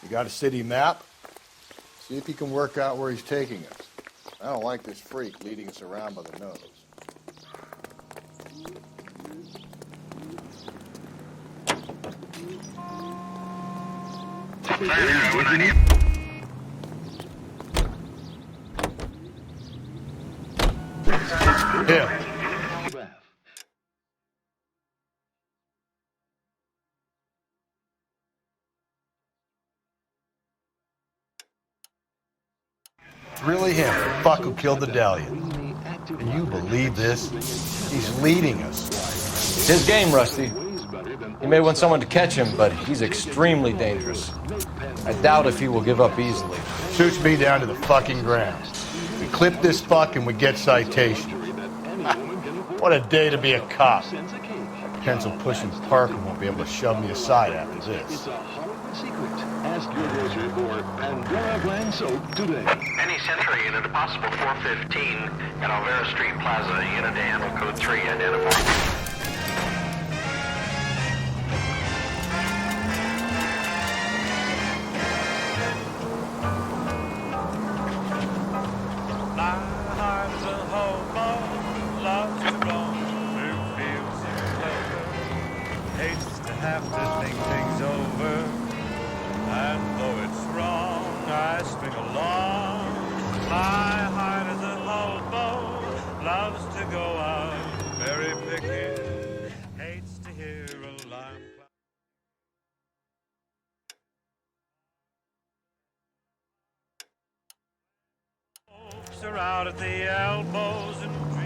You got a city map? See if you can work out where he's taking us. I don't like this freak leading us around by the nose. Yeah. It's really him, the fuck who killed the Dahlian. Can you believe this? He's leading us. It's his game, Rusty. He may want someone to catch him, but he's extremely dangerous. I doubt if he will give up easily. Shoots me down to the fucking ground. We clip this fuck and we get citation. What a day to be a cop. That pencil-pushing Parker won't be able to shove me aside after this. Ask your grocer for Pandora brand soap today. Any Century unit, a possible 415 at Alvera Street Plaza. Unit to handle code 3 identified. Are out at the elbows and dreams.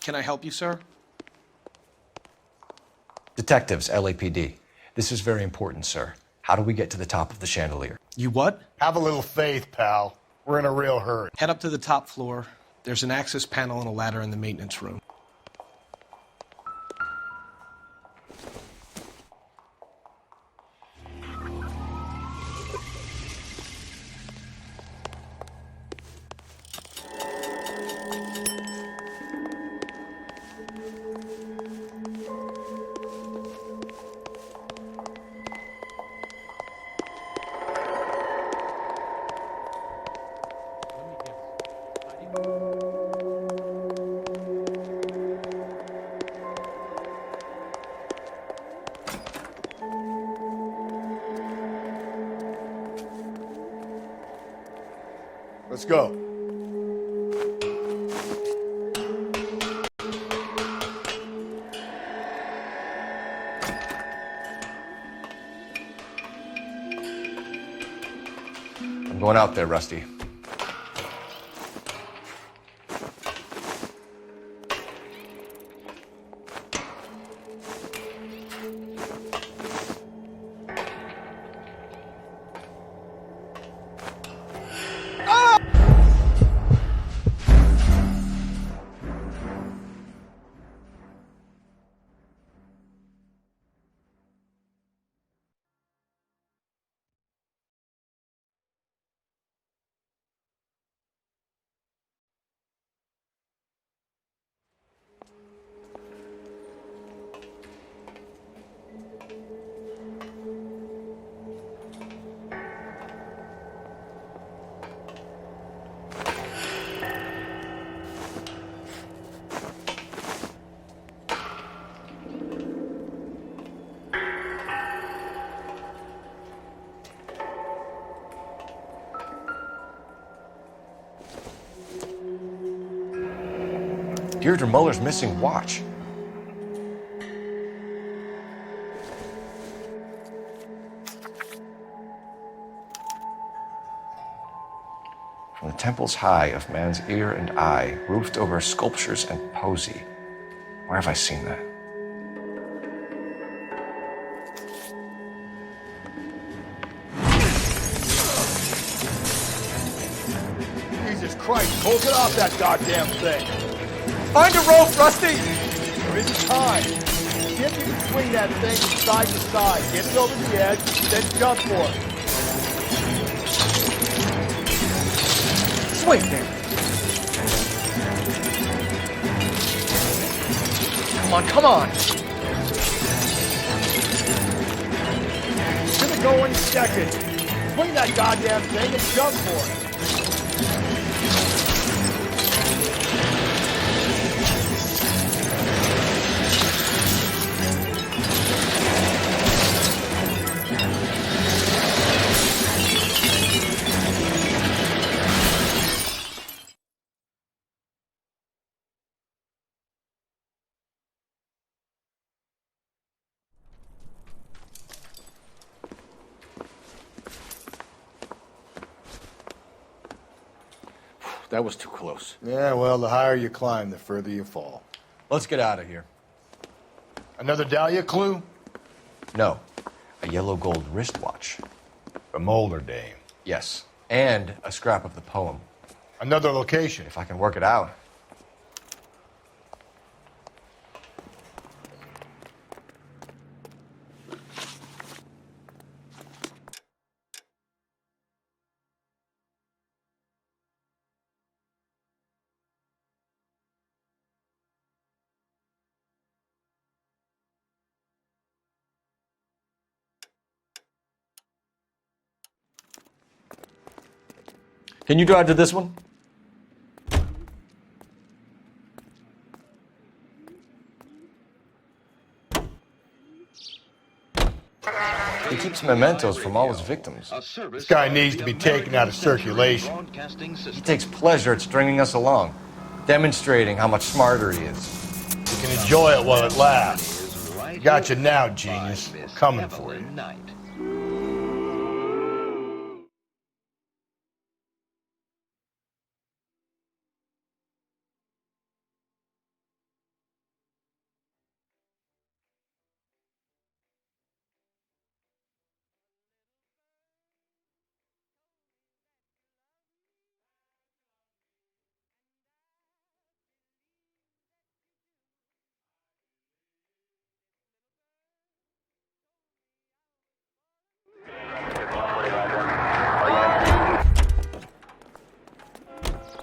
Can I help you, sir? Detectives, LAPD. This is very important, sir. How do we get to the top of the chandelier? You what? Have a little faith, pal. We're in a real hurry. Head up to the top floor. There's an access panel and a ladder in the maintenance room. Let's go. I'm going out there, Rusty. Deirdre Muller's missing watch. From the temples high of man's ear and eye, roofed over sculptures and poesy. Where have I seen that? Christ, Cole, get off that goddamn thing. Find a rope, Rusty! There isn't time. See if you can swing that thing from side to side. Get it over the edge, then jump for it. Swing, damn it. Come on, come on! It's gonna go any second. Swing that goddamn thing and jump for it. That was too close. Yeah, well, the higher you climb, the further you fall. Let's get out of here. Another Dahlia clue? No. A yellow gold wristwatch. The Molder Dame. Yes. And a scrap of the poem. Another location. If I can work it out. Can you drive to this one? He keeps mementos from all his victims. This guy needs to be taken out of circulation. He takes pleasure at stringing us along, demonstrating how much smarter he is. You can enjoy it while it lasts. Got you now, genius. Coming for you.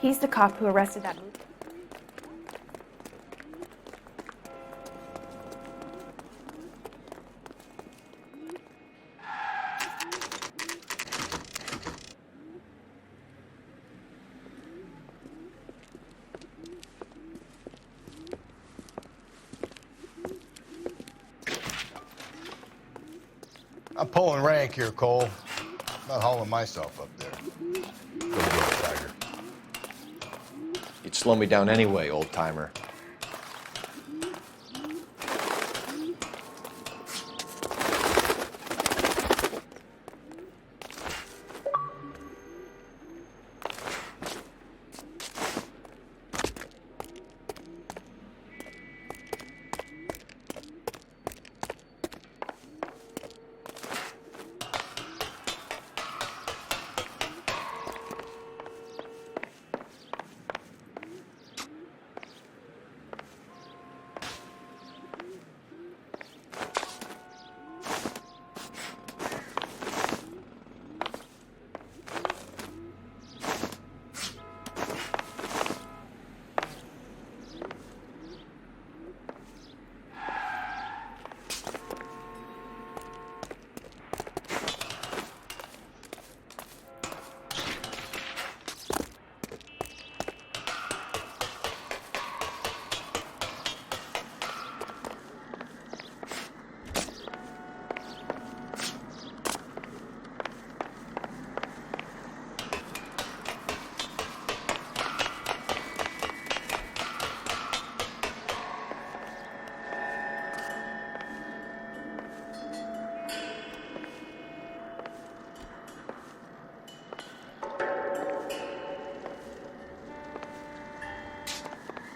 He's the cop who arrested that movie. I'm pulling rank here, Cole. I'm not hauling myself up there. Go get it, Tiger. You'd slow me down anyway, old-timer.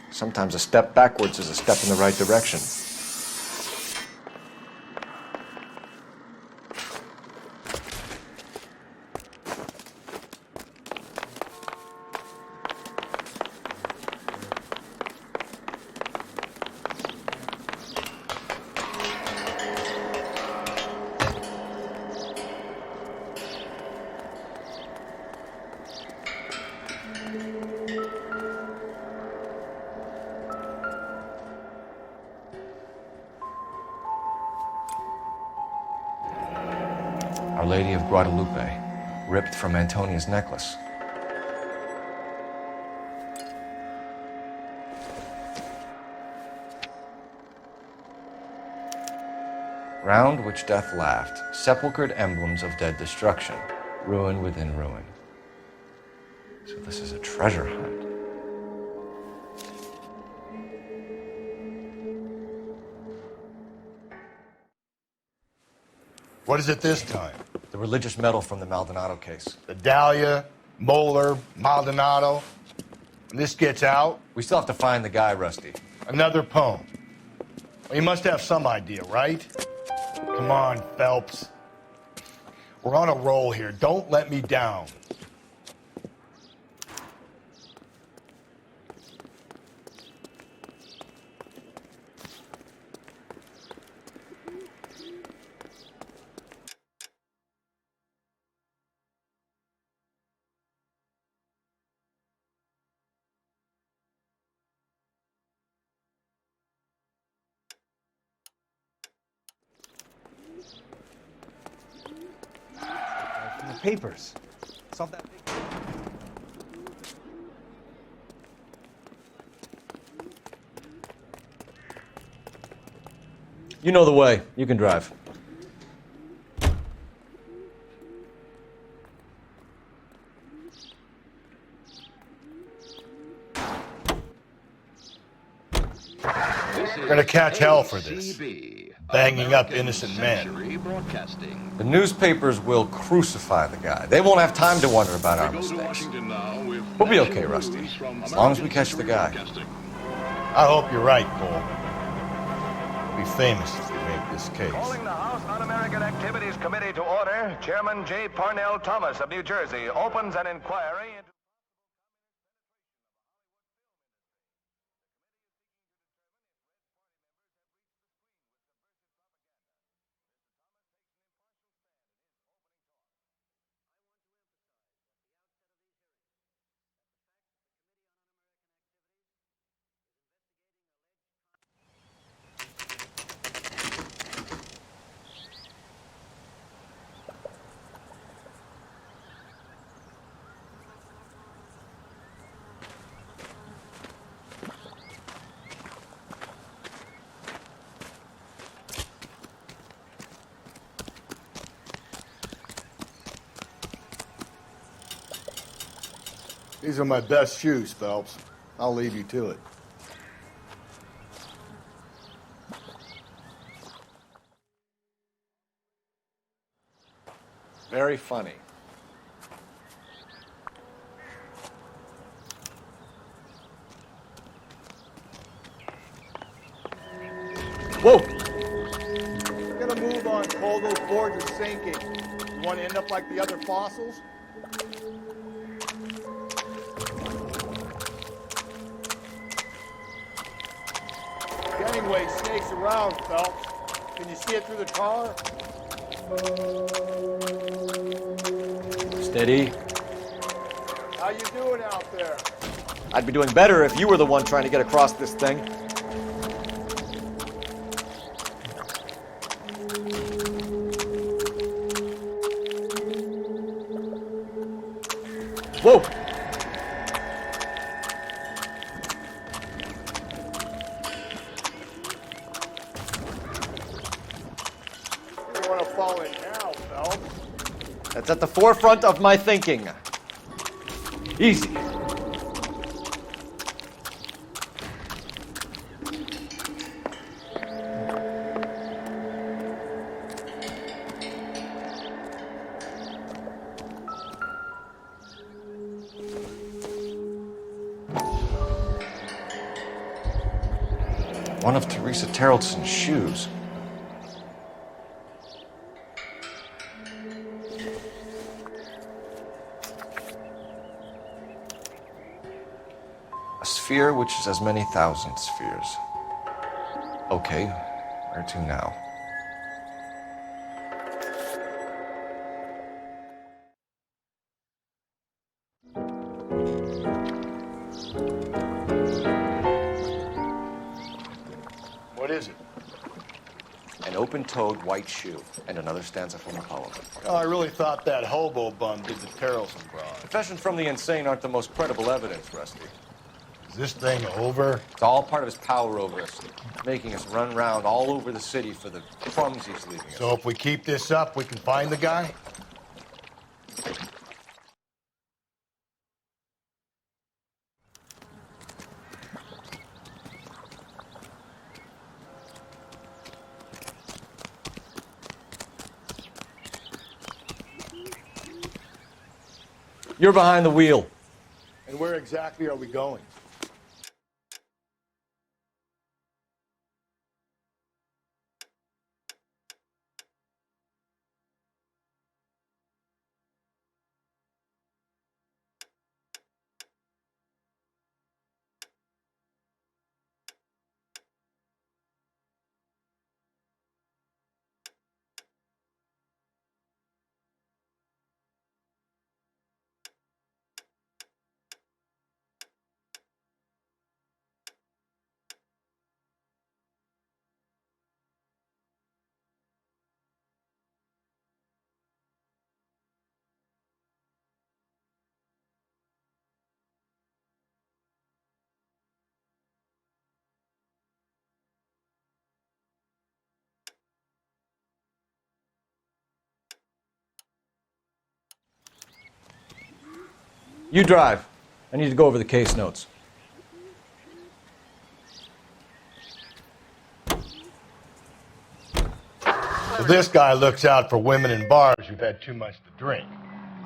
Sometimes a step backwards is a step in the right direction. Our Lady of Guadalupe, ripped from Antonia's necklace. Round which death laughed, sepulchred emblems of dead destruction, ruin within ruin. So this is a treasure hunt. What is it this time? The religious medal from the Maldonado case. The Dahlia, Moeller, Maldonado. When this gets out, We still have to find the guy, Rusty. another poem. Well, you must have some idea, right? Come on, Phelps. We're on a roll here. Don't let me down. From the papers. Solve that big... You know the way. You can drive. We're gonna catch hell for this. Banging up innocent men. Broadcasting. The newspapers will crucify the guy. They won't have time to wonder about our Go to mistakes. Washington now with We'll be okay, national Rusty, news from as long as we American catch the guy. Broadcasting. I hope you're right, Cole. We'll be famous if we make this case. Calling the House Un-American Activities Committee to order, Chairman J. Parnell Thomas of New Jersey opens an inquiry into... These are my best shoes, Phelps. I'll leave you to it. Very funny. Whoa! We're gonna move on, Cole. Those boards are sinking. You want to end up like the other fossils? Gangway snakes around, Phelps. Can you see it through the tar? Steady. How you doing out there? I'd be doing better if you were the one trying to get across this thing. Whoa! You don't want to fall in now, Phelps. That's at the forefront of my thinking. Easy. One of Teresa Terreldson's shoes. A sphere which is as many thousand spheres. Okay, where to now? What is it? An open-toed white shoe, and another stanza from the poem. Oh, I really thought that hobo bum did the Terrelson broad. Confessions from the insane aren't the most credible evidence, Rusty. Is this thing over? It's all part of his power over us, making us run around all over the city for the crumbs he's leaving us. So if we keep this up, we can find the guy? You're behind the wheel. And where exactly are we going? You drive. I need to go over the case notes. So this guy looks out for women in bars who've had too much to drink.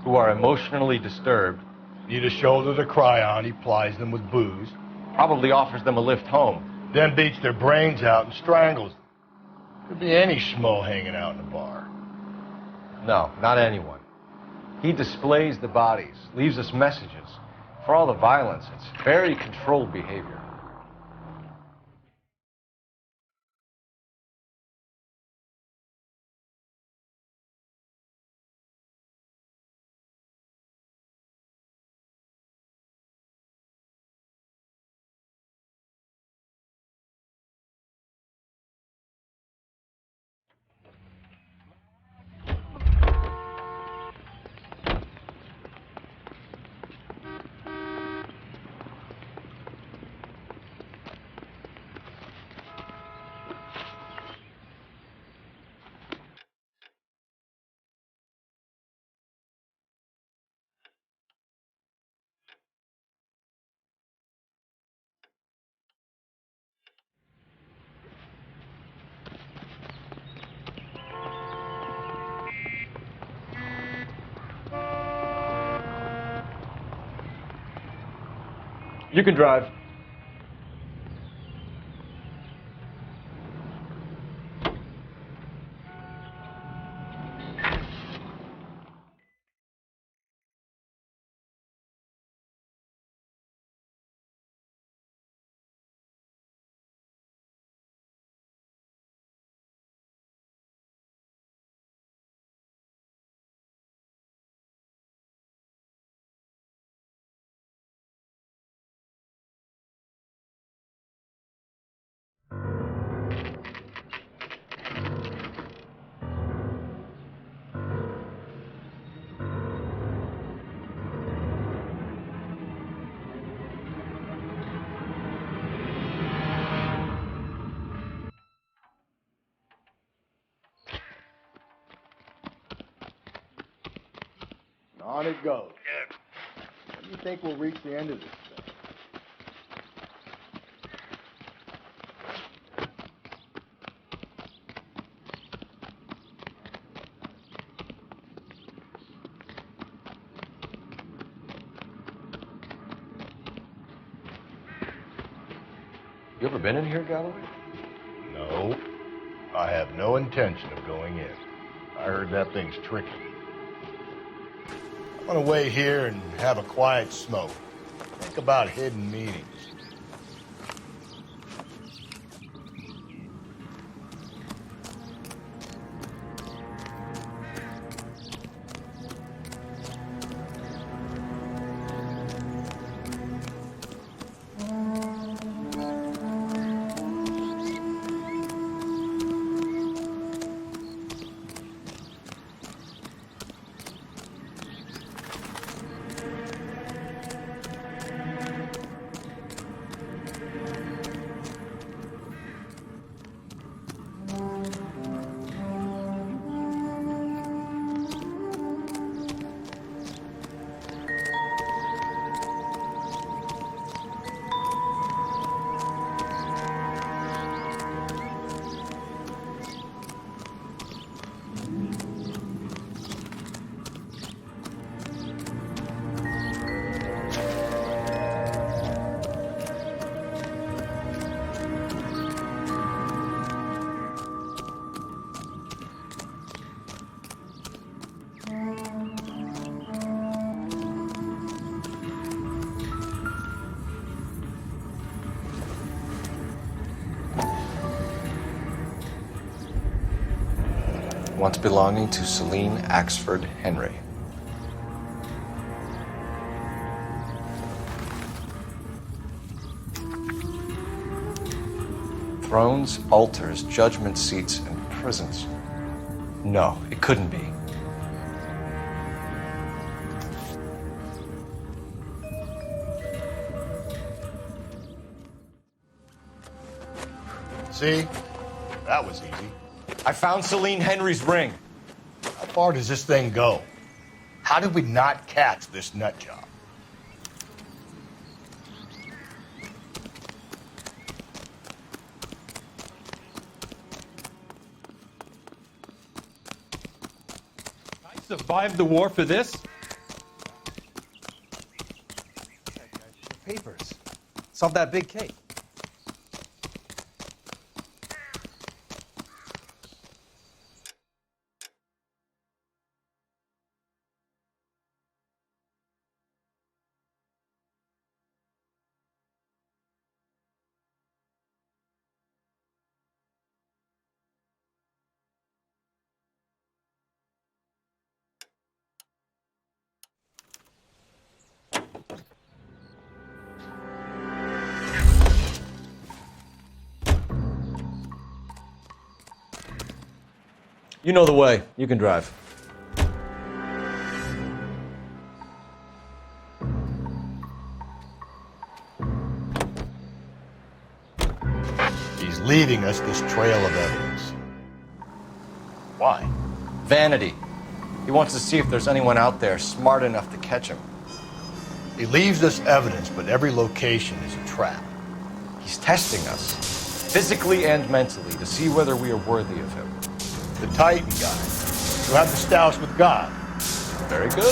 Who are emotionally disturbed. Need a shoulder to cry on, he plies them with booze. Probably offers them a lift home. Then beats their brains out and strangles them. Could be any schmo hanging out in a bar. No, not anyone. He displays the bodies, leaves us messages. For all the violence, it's very controlled behavior. You can drive. On it goes. When do you think we'll reach the end of this thing? You ever been in here, Galloway? No. I have no intention of going in. I heard that thing's tricky. I want to wait here and have a quiet smoke. Think about hidden meanings. once belonging to Celine Axford Henry. Thrones, altars, judgment seats, and prisons. No, it couldn't be. See? That was easy. I found Celine Henry's ring. How far does this thing go? How did we not catch this nut job? Survived the war for this? Papers. Solve that big case. You know the way. You can drive. He's leaving us this trail of evidence. Why? Vanity. He wants to see if there's anyone out there smart enough to catch him. He leaves us evidence, but every location is a trap. He's testing us, physically and mentally, to see whether we are worthy of him. The Titan guy, who had the stoush with God. Very good. You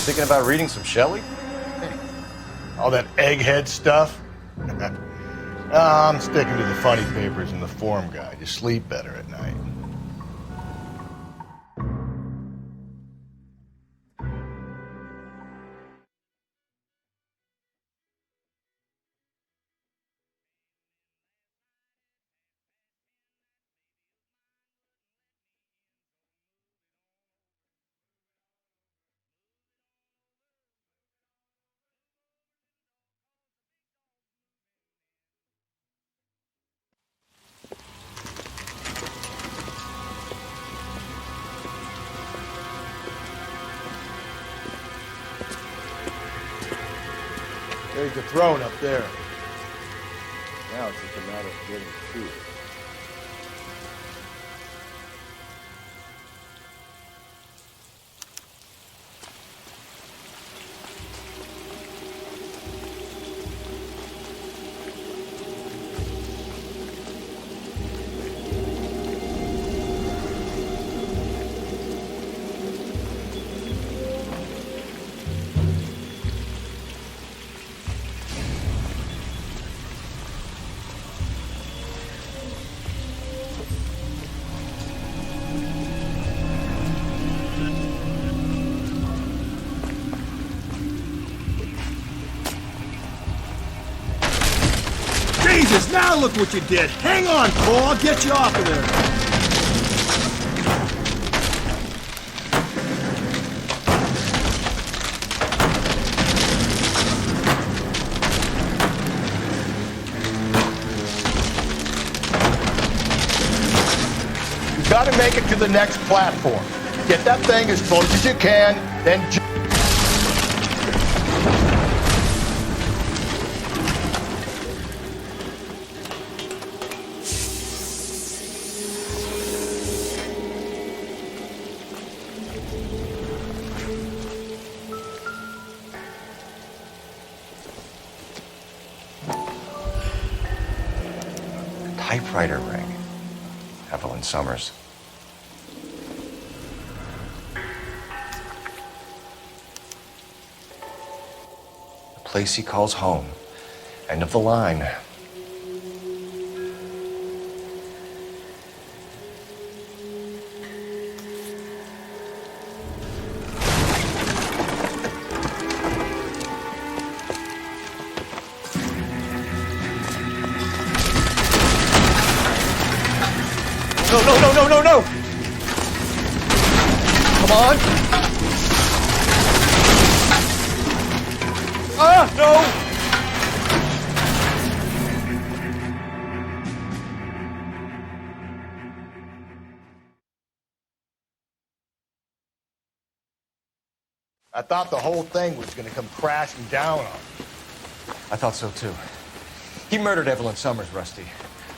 thinking about reading some Shelley? All that egghead stuff? I'm sticking to the funny papers and the form guide. You sleep better at night. There's the throne up there. Now it's just a matter of getting to it. Jesus, now look what you did. Hang on, Cole. I'll get you off of there. You gotta make it to the next platform. Get that thing as close as you can, then Typewriter ring. Evelyn Summers. The place he calls home. End of the line. No! Come on! Ah, no! I thought the whole thing was gonna come crashing down on me. I thought so too. He murdered Evelyn Summers, Rusty.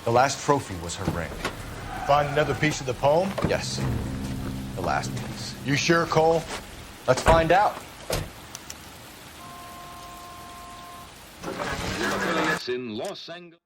The last trophy was her ring. You find another piece of the poem? Yes. The last piece. You sure, Cole? Let's find out. Affiliates in Los Angeles.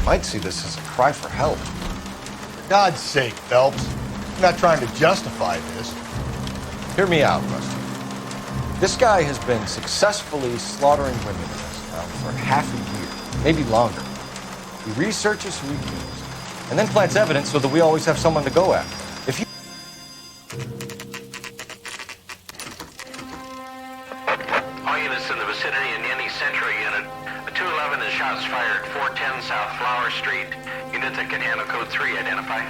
Might see this as a cry for help. For God's sake, Phelps. I'm not trying to justify this. Hear me out, Rusty. This guy has been successfully slaughtering women in this town for half a year, maybe longer. He researches who he kills, and then plants evidence so that we always have someone to go after. If he... All units in the vicinity in any Central unit. A 211 is shots fired, 410 South Flower Street. Units that can handle code 3, identify.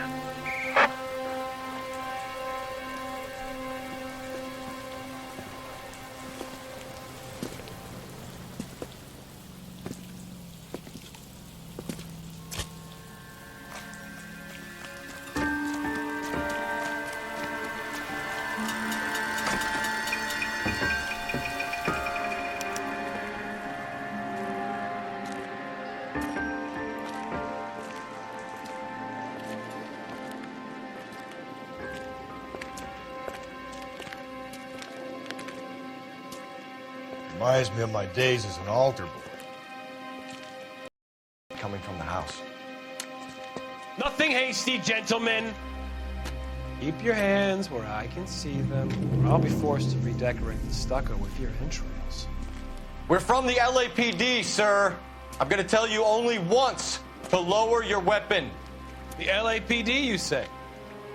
Reminds me of my days as an altar boy. Coming from the house. Nothing hasty, gentlemen. Keep your hands where I can see them, or I'll be forced to redecorate the stucco with your entrails. We're from the LAPD, sir. I'm gonna tell you only once to lower your weapon. The LAPD, you say?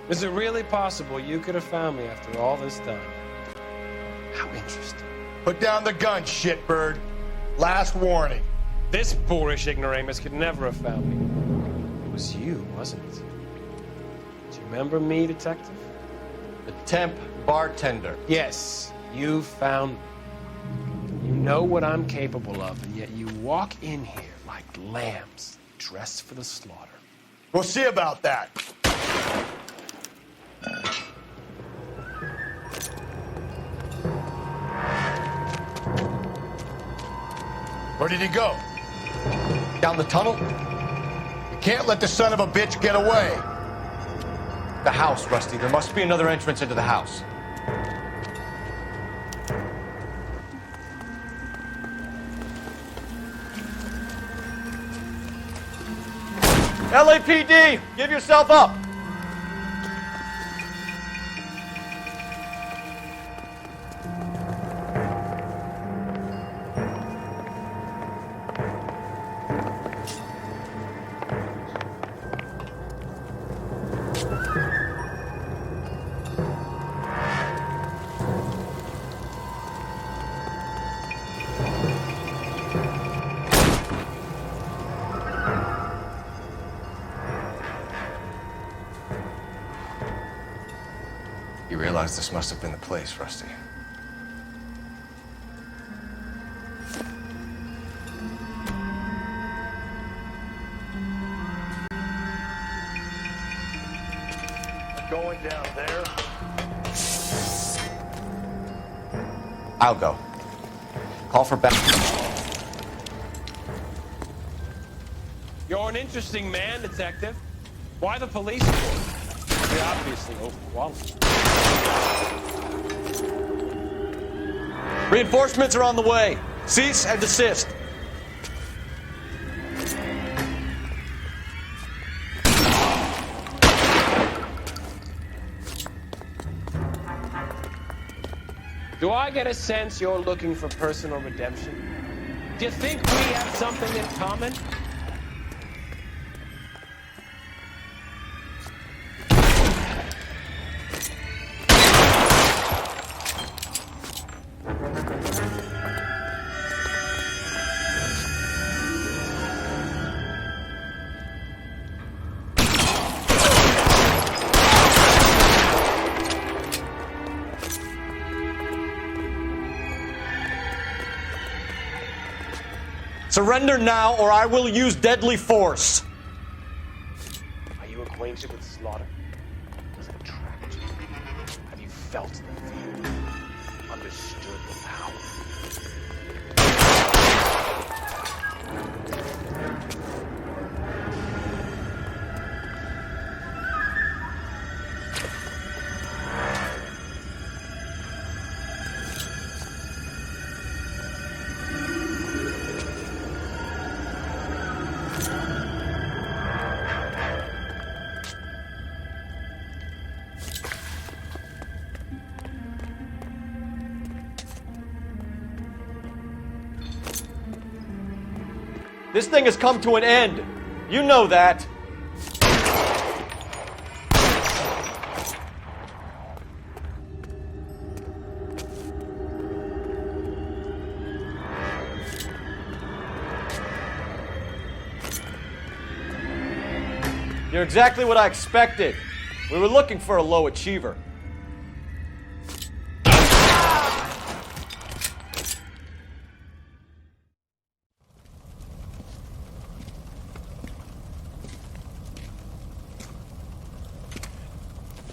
Is it really possible you could have found me after all this time? How interesting. Put down the gun, shitbird. Last warning. This boorish ignoramus could never have found me. It was you, wasn't it? Do you remember me, detective? The temp bartender. Yes, you found me. You know what I'm capable of, and yet you walk in here like lambs dressed for the slaughter. We'll see about that. Where did he go? Down the tunnel? You can't let the son of a bitch get away. The house, Rusty. There must be another entrance into the house. LAPD! Give yourself up! You realize this must have been the place, Rusty. Going down there. I'll go. Call for back. You're an interesting man, detective. Why the police force? You're obviously overqualified. Reinforcements are on the way. Cease and desist. Do I get a sense you're looking for personal redemption? Do you think we have something in common? Surrender now, or I will use deadly force. Are you acquainted with slaughter? Does it attract you? Have you felt the fear? Understood the power? This thing has come to an end. You know that. You're exactly what I expected. We were looking for a low achiever.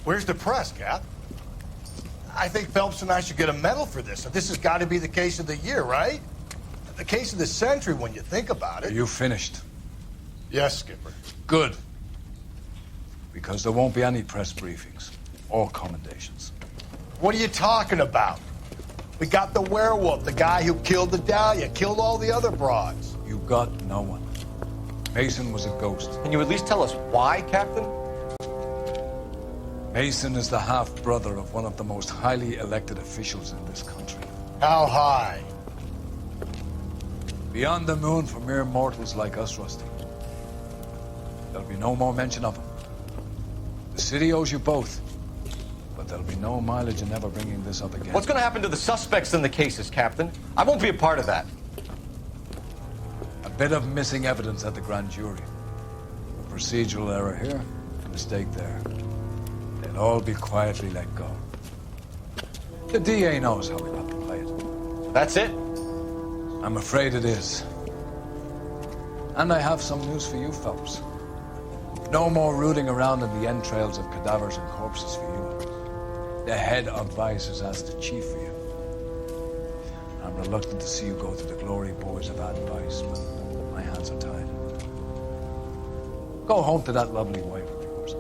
Where's the press, Cap? I think Phelps and I should get a medal for this. This has got to be the case of the year, right? The case of the century when you think about it. Are you finished? Yes, Skipper. Good. Because there won't be any press briefings or commendations. What are you talking about? We got the werewolf, the guy who killed the Dahlia, killed all the other broads. You got no one. Mason was a ghost. Can you at least tell us why, Captain? Mason is the half-brother of one of the most highly elected officials in this country. How high? Beyond the moon for mere mortals like us, Rusty. There'll be no more mention of him. The city owes you both. But there'll be no mileage in ever bringing this up again. What's going to happen to the suspects in the cases, Captain? I won't be a part of that. A bit of missing evidence at the grand jury. A procedural error here, a mistake there. They'll all be quietly let go. The DA knows how we'll have to play it. That's it? I'm afraid it is. And I have some news for you, Phelps. No more rooting around in the entrails of cadavers and corpses for you. The head of Vice has asked the chief for you. I'm reluctant to see you go to the glory boys of advice, but my hands are tied. Go home to that lovely wife of yours.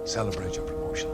Celebrate your promotion.